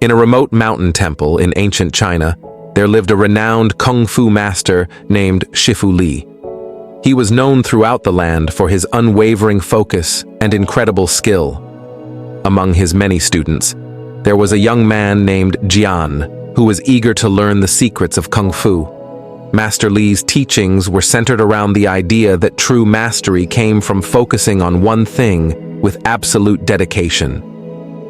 In a remote mountain temple in ancient China, there lived a renowned kung fu master named Shifu Li. He was known throughout the land for his unwavering focus and incredible skill. Among his many students, there was a young man named Jian, who was eager to learn the secrets of kung fu. Master Li's teachings were centered around the idea that true mastery came from focusing on one thing with absolute dedication.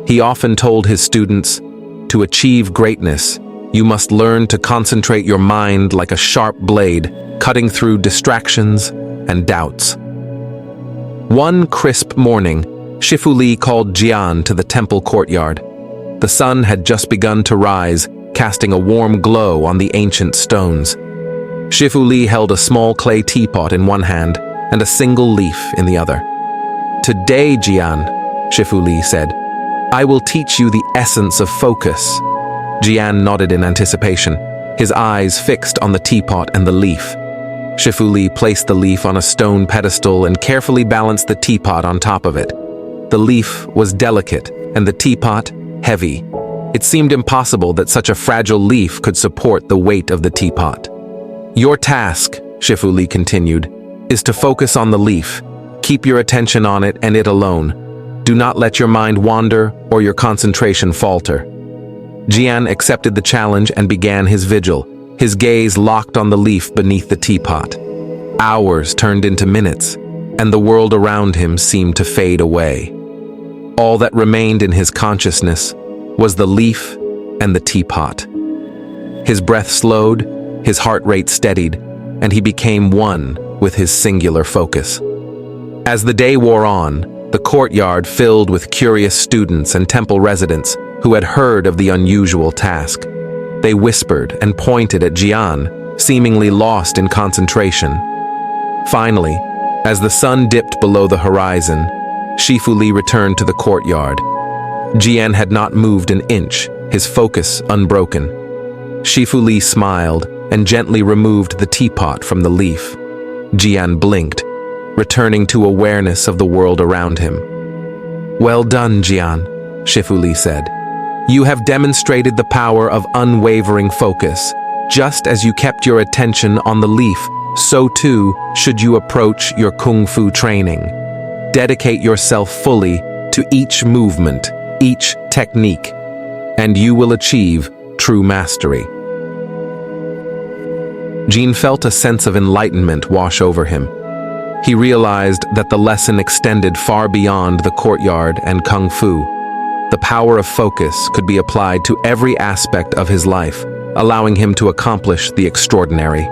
He often told his students, "To achieve greatness, you must learn to concentrate your mind like a sharp blade, cutting through distractions and doubts." One crisp morning, Shifu Li called Jian to the temple courtyard. The sun had just begun to rise, casting a warm glow on the ancient stones. Shifu Li held a small clay teapot in one hand and a single leaf in the other. "Today, Jian," Shifu Li said, "I will teach you the essence of focus." Jian nodded in anticipation, his eyes fixed on the teapot and the leaf. Shifu Li placed the leaf on a stone pedestal and carefully balanced the teapot on top of it. The leaf was delicate and the teapot heavy. It seemed impossible that such a fragile leaf could support the weight of the teapot. "Your task," Shifu Li continued, "is to focus on the leaf. Keep your attention on it and it alone. Do not let your mind wander or your concentration falter." Jian accepted the challenge and began his vigil, his gaze locked on the leaf beneath the teapot. Hours turned into minutes, and the world around him seemed to fade away. All that remained in his consciousness was the leaf and the teapot. His breath slowed, his heart rate steadied, and he became one with his singular focus. As the day wore on, the courtyard filled with curious students and temple residents who had heard of the unusual task. They whispered and pointed at Jian, seemingly lost in concentration. Finally, as the sun dipped below the horizon, Shifu Li returned to the courtyard. Jian had not moved an inch, his focus unbroken. Shifu Li smiled and gently removed the teapot from the leaf. Jian blinked, returning to awareness of the world around him. "Well done, Jian," Shifu Li said. "You have demonstrated the power of unwavering focus. Just as you kept your attention on the leaf, so too should you approach your kung fu training. Dedicate yourself fully to each movement, each technique, and you will achieve true mastery." Jian felt a sense of enlightenment wash over him. He realized that the lesson extended far beyond the courtyard and kung fu. The power of focus could be applied to every aspect of his life, allowing him to accomplish the extraordinary.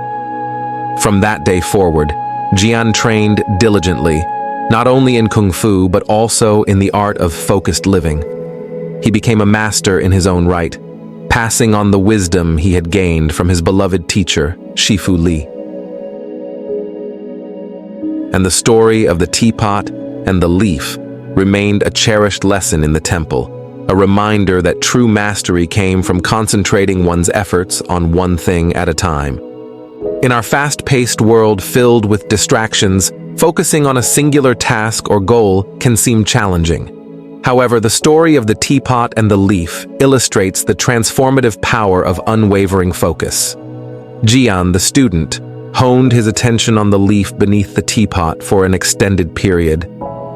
From that day forward, Jian trained diligently, not only in kung fu but also in the art of focused living. He became a master in his own right, passing on the wisdom he had gained from his beloved teacher, Shifu Li. And the story of the teapot and the leaf remained a cherished lesson in the temple, a reminder that true mastery came from concentrating one's efforts on one thing at a time. In our fast-paced world filled with distractions, focusing on a singular task or goal can seem challenging. However, the story of the teapot and the leaf illustrates the transformative power of unwavering focus. Jian, the student, honed his attention on the leaf beneath the teapot for an extended period.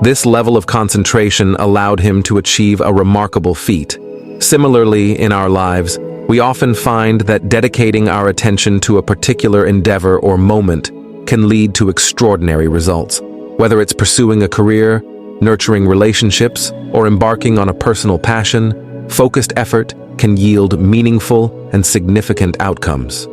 This level of concentration allowed him to achieve a remarkable feat. Similarly, in our lives, we often find that dedicating our attention to a particular endeavor or moment can lead to extraordinary results. Whether it's pursuing a career, nurturing relationships, or embarking on a personal passion, focused effort can yield meaningful and significant outcomes.